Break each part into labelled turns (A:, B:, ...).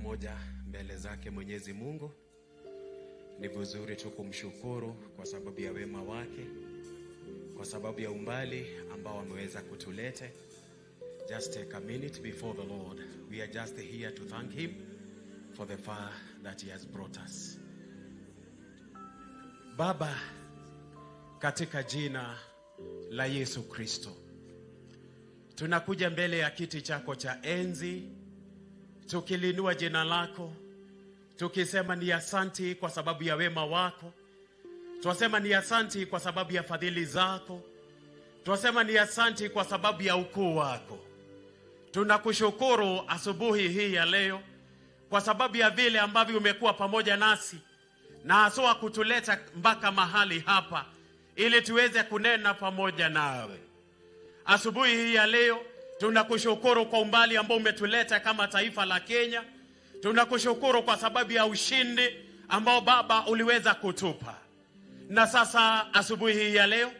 A: pamoja mbele zake Mwenyezi Mungu. Ni vizuri tu kumshukuru kwa sababu ya wema wake, kwa sababu ya umbali ambao ameweza kutulete. Just take a minute before the Lord. We are just here to thank him for the far that he has brought us. Baba, katika jina la Yesu Kristo, tunakuja mbele ya kiti chako cha enzi, tukilinua jina lako, tukisema ni asanti kwa sababu ya wema wako. Twasema ni asanti kwa sababu ya fadhili zako. Twasema ni asanti kwa sababu ya ukuu wako. Tunakushukuru asubuhi hii ya leo kwa sababu ya vile ambavyo umekuwa pamoja nasi, na haswa kutuleta mpaka mahali hapa ili tuweze kunena pamoja nawe. Asubuhi hii ya leo tunakushukuru kwa umbali ambao umetuleta kama taifa la Kenya. Tunakushukuru kwa sababu ya ushindi ambao Baba uliweza kutupa. Na sasa asubuhi hii ya leo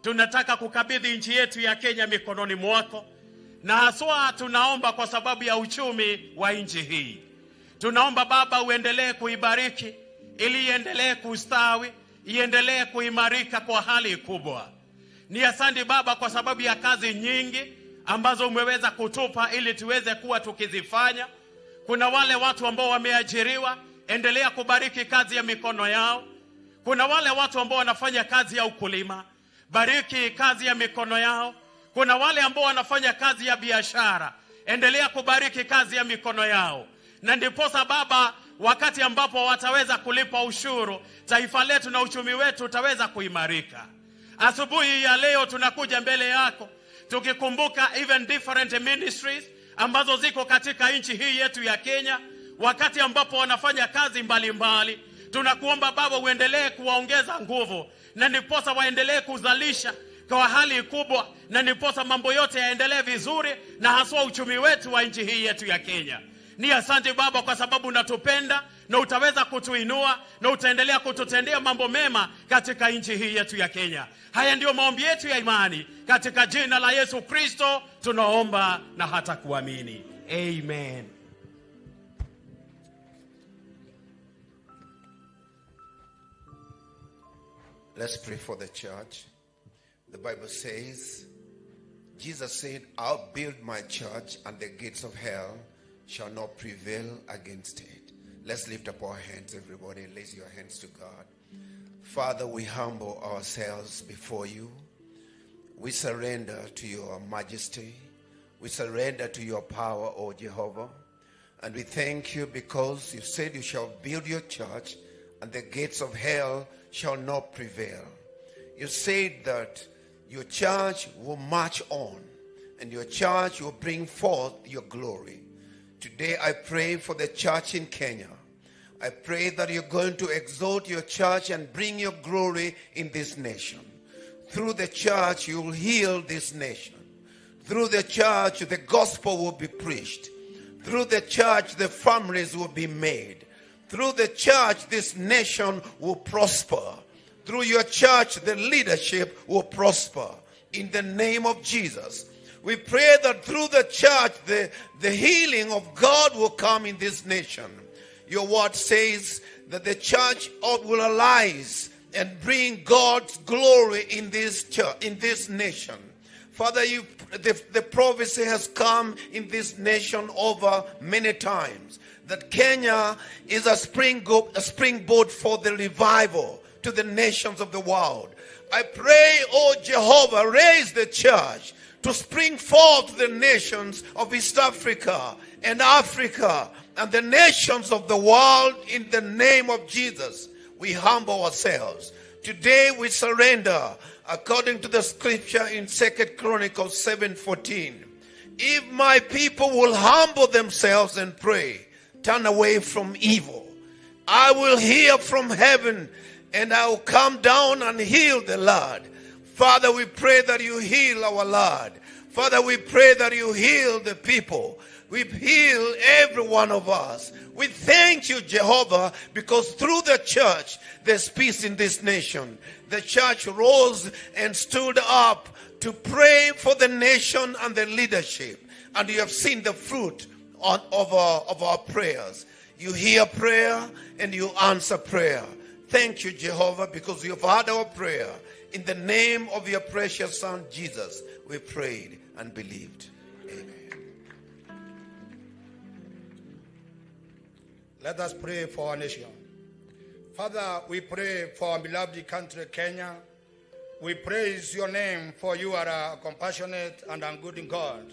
A: tunataka kukabidhi nchi yetu ya Kenya mikononi mwako, na haswa tunaomba kwa sababu ya uchumi wa nchi hii. Tunaomba Baba uendelee kuibariki ili iendelee kustawi, iendelee kuimarika kwa hali kubwa. Ni asante Baba kwa sababu ya kazi nyingi ambazo umeweza kutupa ili tuweze kuwa tukizifanya. Kuna wale watu ambao wameajiriwa, endelea kubariki kazi ya mikono yao. Kuna wale watu ambao wanafanya kazi ya ukulima, bariki kazi ya mikono yao. Kuna wale ambao wanafanya kazi ya biashara, endelea kubariki kazi ya mikono yao. Na ndiposa Baba, wakati ambapo wataweza kulipa ushuru, taifa letu na uchumi wetu utaweza kuimarika. Asubuhi ya leo tunakuja mbele yako tukikumbuka even different ministries ambazo ziko katika nchi hii yetu ya Kenya, wakati ambapo wanafanya kazi mbalimbali. Tunakuomba Baba uendelee kuwaongeza nguvu, na ndiposa waendelee kuzalisha kwa hali kubwa, na ndiposa mambo yote yaendelee vizuri, na haswa uchumi wetu wa nchi hii yetu ya Kenya. Ni asante Baba kwa sababu unatupenda na utaweza kutuinua na utaendelea kututendea mambo mema katika nchi hii yetu ya Kenya. Haya ndio maombi yetu ya imani katika jina la Yesu Kristo tunaomba na hata kuamini. Amen.
B: Let's pray for the church. The Bible says, Jesus said, I'll build my church and the gates of hell shall not prevail against it. Let's lift up our hands, everybody, and raise your hands to God. Father, we humble ourselves before you. We surrender to your majesty. We surrender to your power, O Jehovah. And we thank you because you said you shall build your church and the gates of hell shall not prevail. You said that your church will march on and your church will bring forth your glory. Today I pray for the church in Kenya. I pray that you're going to exalt your church and bring your glory in this nation. Through the church, you will heal this nation. Through the church, the gospel will be preached. Through the church, the families will be made. Through the church, this nation will prosper. Through your church, the leadership will prosper. In the name of Jesus, we pray that through the church, the healing of God will come in this nation. Your word says that the church will arise and bring God's glory in this church, in this nation. Father, the prophecy has come in this nation over many times that Kenya is a springboard for the revival to the nations of the world. I pray, oh Jehovah, raise the church to spring forth the nations of East Africa and Africa and the nations of the world in the name of Jesus. We humble ourselves. Today we surrender according to the scripture in 2 Chronicles 7:14. If my people will humble themselves and pray, turn away from evil, I will hear from heaven and I will come down and heal the land. Father, we pray that you heal our land. Father, we pray that you heal the people. We heal every one of us. We thank you, Jehovah, because through the church, there's peace in this nation. The church rose and stood up to pray for the nation and the leadership. And you have seen the fruit of our prayers. You hear prayer and you answer prayer. Thank you, Jehovah, because you've heard our prayer. In the name of your precious Son, Jesus, we prayed and believed. Amen.
C: Let us pray for our nation. Father, we pray for our beloved country, Kenya. We praise your name, for you are a compassionate and a good God.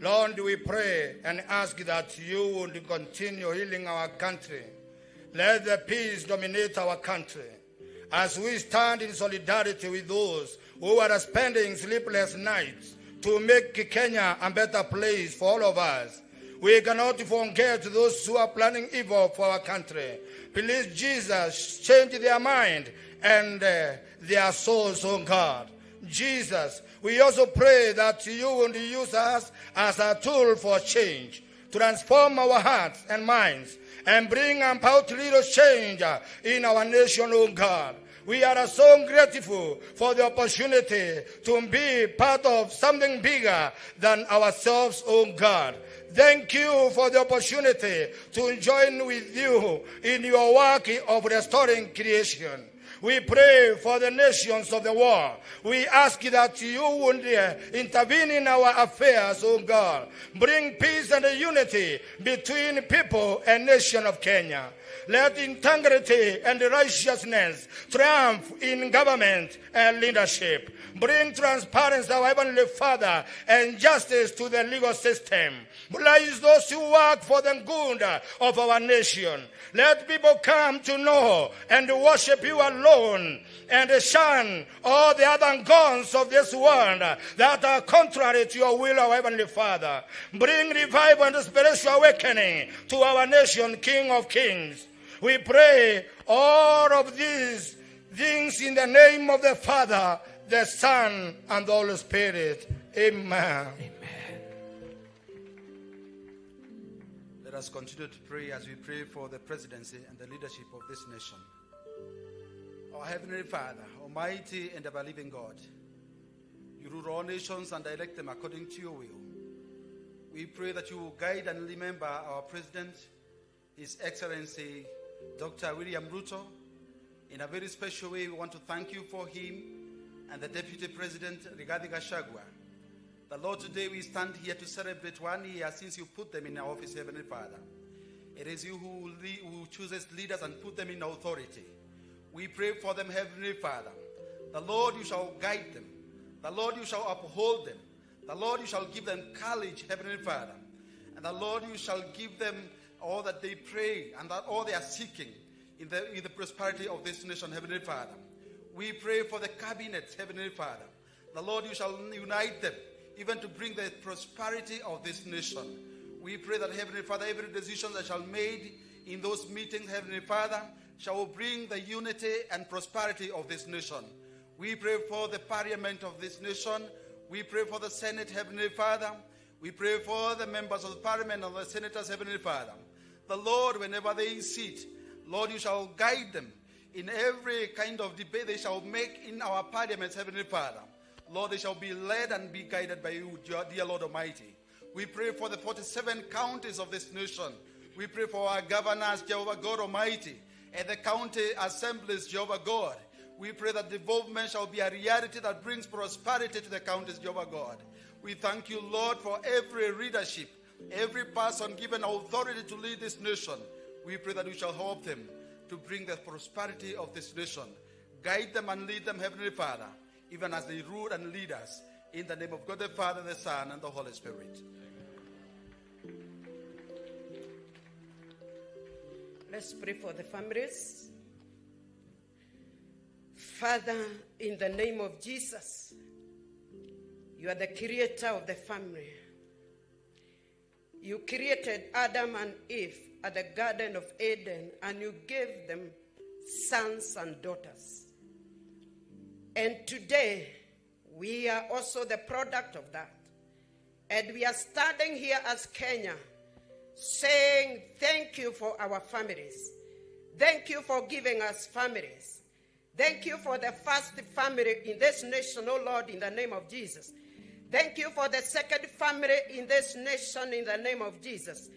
C: Lord, we pray and ask that you would continue healing our country. Let the peace dominate our country. As we stand in solidarity with those who are spending sleepless nights to make Kenya a better place for all of us, we cannot forget those who are planning evil for our country. Please, Jesus, change their mind and their souls, oh God. Jesus, we also pray that you will use us as a tool for change, transform our hearts and minds, and bring about little change in our nation, oh God. We are so grateful for the opportunity to be part of something bigger than ourselves, oh God. Thank you for the opportunity to join with you in your work of restoring creation. We pray for the nations of the world. We ask that you would intervene in our affairs, O God. Bring peace and unity between people and nation of Kenya. Let integrity and righteousness triumph in government and leadership. Bring transparency, our Heavenly Father, and justice to the legal system. Bless those who work for the good of our nation. Let people come to know and worship you alone and shun all the other gods of this world that are contrary to your will, our Heavenly Father. Bring revival and spiritual awakening to our nation, King of Kings. We pray all of these things in the name of the Father, the Son, and the Holy Spirit. Amen.
D: Let us continue to pray as we pray for the presidency and the leadership of this nation. Our Heavenly Father, Almighty and ever-living God, you rule all nations and direct them according to your will. We pray that you will guide and remember our President, His Excellency Dr. William Ruto. In a very special way, we want to thank you for him and the Deputy President, Rigathi Gachagua. The Lord, today we stand here to celebrate 1 year since you put them in our office, Heavenly Father. It is you who chooses leaders and put them in authority. We pray for them, Heavenly Father. The Lord, you shall guide them. The Lord, you shall uphold them. The Lord, you shall give them courage, Heavenly Father. And the Lord, you shall give them all that they pray and that all they are seeking in the prosperity of this nation, Heavenly Father. We pray for the cabinet, Heavenly Father. The Lord, you shall unite them, even to bring the prosperity of this nation. We pray that, Heavenly Father, every decision that shall be made in those meetings, Heavenly Father, shall bring the unity and prosperity of this nation. We pray for the parliament of this nation. We pray for the Senate, Heavenly Father. We pray for the members of the parliament and the senators, Heavenly Father. The Lord, whenever they sit, Lord, you shall guide them in every kind of debate they shall make in our parliaments, Heavenly Father. Lord, they shall be led and be guided by you, dear Lord Almighty. We pray for the 47 counties of this nation. We pray for our governors, Jehovah God Almighty, and the county assemblies, Jehovah God. We pray that development shall be a reality that brings prosperity to the counties, Jehovah God. We thank you, Lord, for every leadership, every person given authority to lead this nation. We pray that we shall help them to bring the prosperity of this nation. Guide them and lead them, Heavenly Father, even as they rule and lead us. In the name of God the Father, the Son, and the Holy Spirit.
E: Let's pray for the families. Father, in the name of Jesus, you are the creator of the family. You created Adam and Eve at the Garden of Eden, and you gave them sons and daughters. And today, we are also the product of that. And we are standing here as Kenya, saying thank you for our families. Thank you for giving us families. Thank you for the first family in this nation, oh Lord, in the name of Jesus. Thank you for the second family in this nation in the name of Jesus.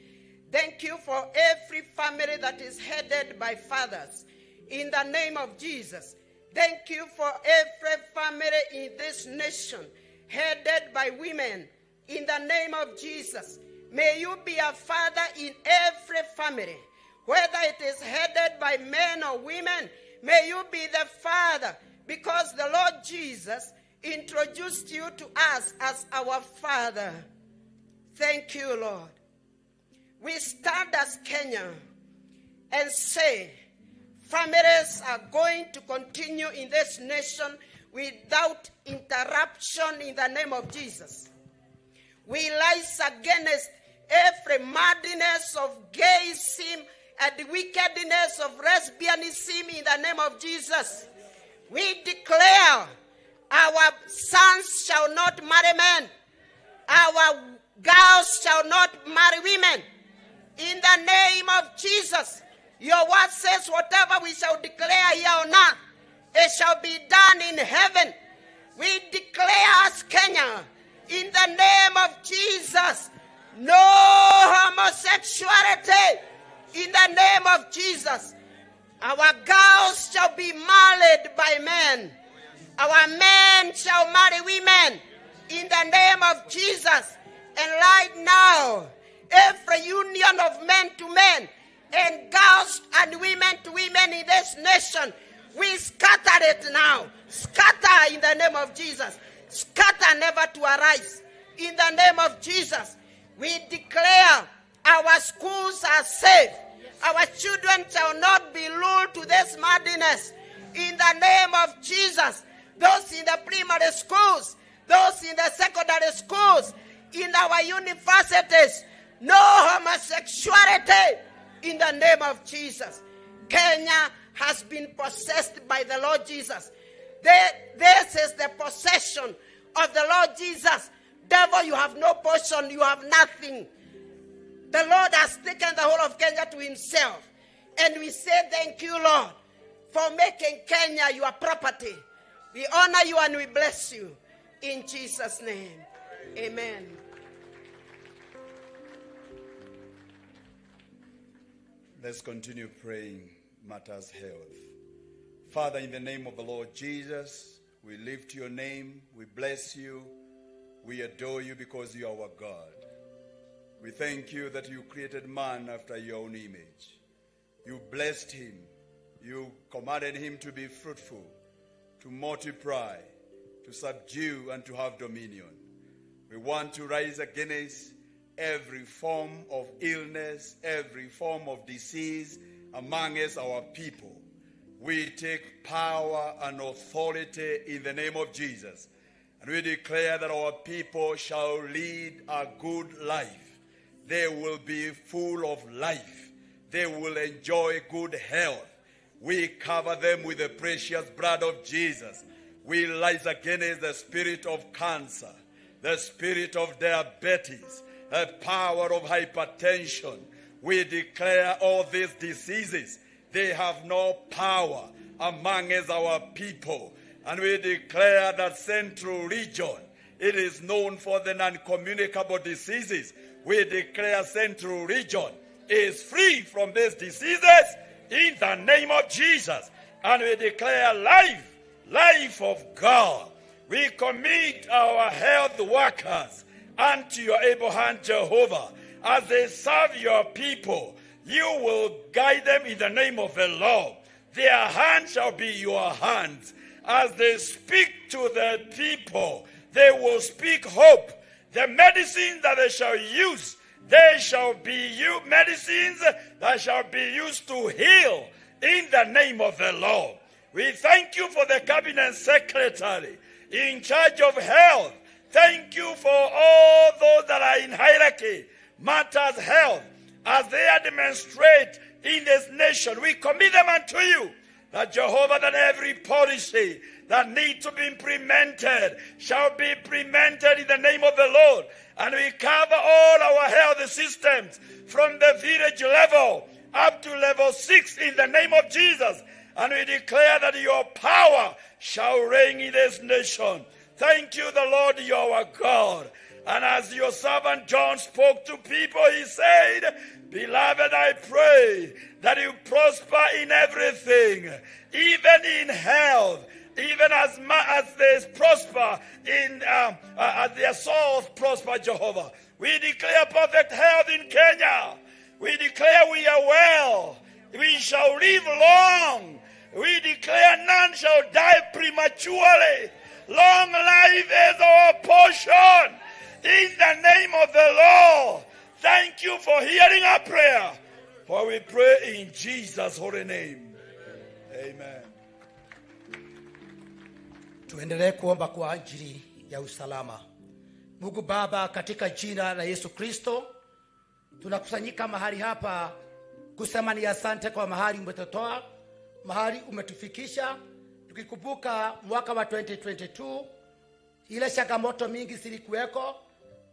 E: Thank you for every family that is headed by fathers in the name of Jesus. Thank you for every family in this nation headed by women in the name of Jesus. May you be a father in every family, whether it is headed by men or women. May you be the father, because the Lord Jesus introduced you to us as our Father. Thank you, Lord. We stand as Kenya and say, families are going to continue in this nation without interruption in the name of Jesus. We rise against every madness of gayism and the wickedness of lesbianism in the name of Jesus. We declare our sons shall not marry men. Our girls shall not marry women. In the name of Jesus. Your word says whatever we shall declare here on earth, it shall be done in heaven. We declare as Kenya, in the name of Jesus, no homosexuality. In the name of Jesus. Our girls shall be married by men. Our men shall marry women. In the name of Jesus. And right now, every union of men to men and girls and women to women in this nation, we scatter it now. Scatter in the name of Jesus. Scatter never to arise. In the name of Jesus, we declare our schools are safe. Our children shall not be lured to this madness. In the name of Jesus, those in the primary schools, those in the secondary schools, in our universities, no homosexuality. In the name of Jesus. Kenya has been possessed by the Lord Jesus. This is the possession of the Lord Jesus. Devil, you have no portion, you have nothing. The Lord has taken the whole of Kenya to himself. And we say thank you, Lord, for making Kenya your property. We honor you and we bless you. In Jesus' name. Amen.
D: Let's continue praying matters health. Father, in the name of the Lord Jesus, we lift your name, we bless you, we adore you because you are our God. We thank you that you created man after your own image. You blessed him. You commanded him to be fruitful, to multiply, to subdue, and to have dominion. We want to rise against every form of illness, every form of disease amongst our people. We take power and authority in the name of Jesus. And we declare that our people shall lead a good life. They will be full of life. They will enjoy good health. We cover them with the precious blood of Jesus. We rise against the spirit of cancer, the spirit of diabetes, the power of hypertension. We declare all these diseases, they have no power amongst our people. And we declare that Central Region, it is known for the non-communicable diseases. We declare Central Region is free from these diseases in the name of Jesus. And we declare life of God. We commit our health workers unto your able hand, Jehovah. As they serve your people, you will guide them in the name of the Lord. Their hands shall be your hands. As they speak to the people, they will speak hope. The medicines that they shall use, they shall be medicines that shall be used to heal in the name of the Lord. We thank you for the cabinet secretary in charge of health. Thank you for all those that are in hierarchy, matters health, as they demonstrate in this nation. We commit them unto you, that Jehovah, that every policy that needs to be implemented shall be implemented in the name of the Lord. And we cover all our health systems from the village level up to level 6 in the name of Jesus. And we declare that your power shall reign in this nation.
F: Thank you, the Lord, you are our God. And as your servant John spoke to people, he said, beloved, I pray that you prosper in everything, even in health, even as they prosper in as their souls prosper, Jehovah. We declare perfect health in Kenya. We declare we are well. We shall live long. We declare none shall die prematurely. Long life is our portion. In the name of the Lord. Thank you for hearing our prayer. For we pray in Jesus' holy name. Amen.
G: Tuendelee kuomba kwa ajili ya usalama. Mungu Baba, katika jina la Yesu Kristo, tunakusanyika mahali hapa kusema ni asante kwa mahali umetutoa, mahali umetufikisha, tukikumbuka mwaka wa 2022, ile changamoto mingi zilikuweko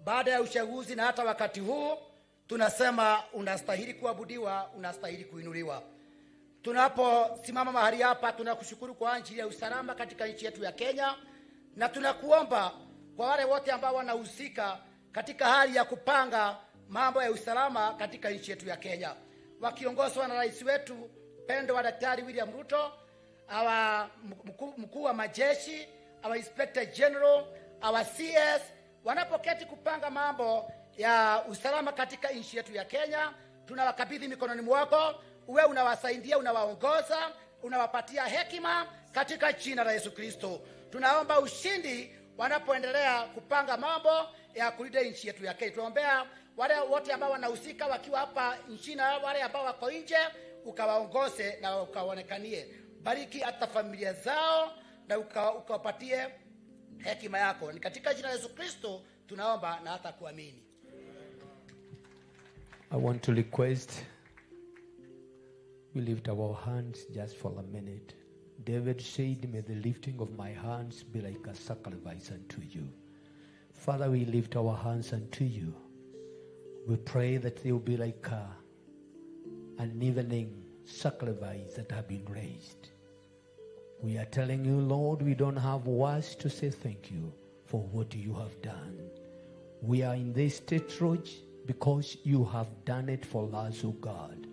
G: baada ya uchaguzi, na hata wakati huu tunasema unastahili kuabudiwa, unastahili kuinuliwa. Tunaposimama mahali hapa, tunakushukuru kwa ajili ya usalama katika nchi yetu ya Kenya, na tunakuomba kwa wale wote ambao wanahusika katika hali ya kupanga mambo ya usalama katika nchi yetu ya Kenya, wakiongozwa na rais wetu pendo wa Daktari William Ruto, mkuu wa majeshi, Inspector General, CS, wanapoketi kupanga mambo ya usalama katika nchi yetu ya Kenya, tunawakabidhi mikononi mwako. Uwe unawasaidia, unawaongoza, unawapatia hekima katika jina la Yesu Kristo. Tunaomba ushindi wanapoendelea kupanga mambo ya kulinda nchi yetu ya Kenya. Tunaombea wale wote ambao wanahusika wakiwa hapa nchini, na wale ambao wako nje, ukawaongoze na ukaonekanie. Bariki hata familia zao na ukawapatie hekima yako. Ni katika jina la Yesu Kristo tunaomba na hata kuamini.
H: I want to request we lift our hands just for a minute. David said, may the lifting of my hands be like a sacrifice unto you. Father, we lift our hands unto you. We pray that they will be like an evening sacrifice that have been raised. We are telling you, Lord, we don't have words to say thank you for what you have done. We are in this state, Lord, because you have done it for us, O God.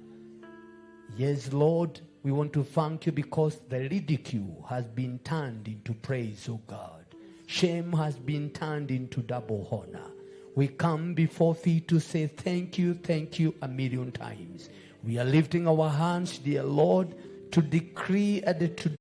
H: Yes, Lord, we want to thank you because the ridicule has been turned into praise, O God. Shame has been turned into double honor. We come before thee to say thank you a million times. We are lifting our hands, dear Lord, to decree and to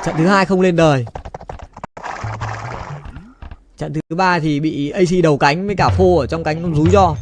I: Trận thứ 2 không lên đời. Trận thứ 3 thì bị AC đầu cánh với cả phô ở trong cánh nó rúi cho.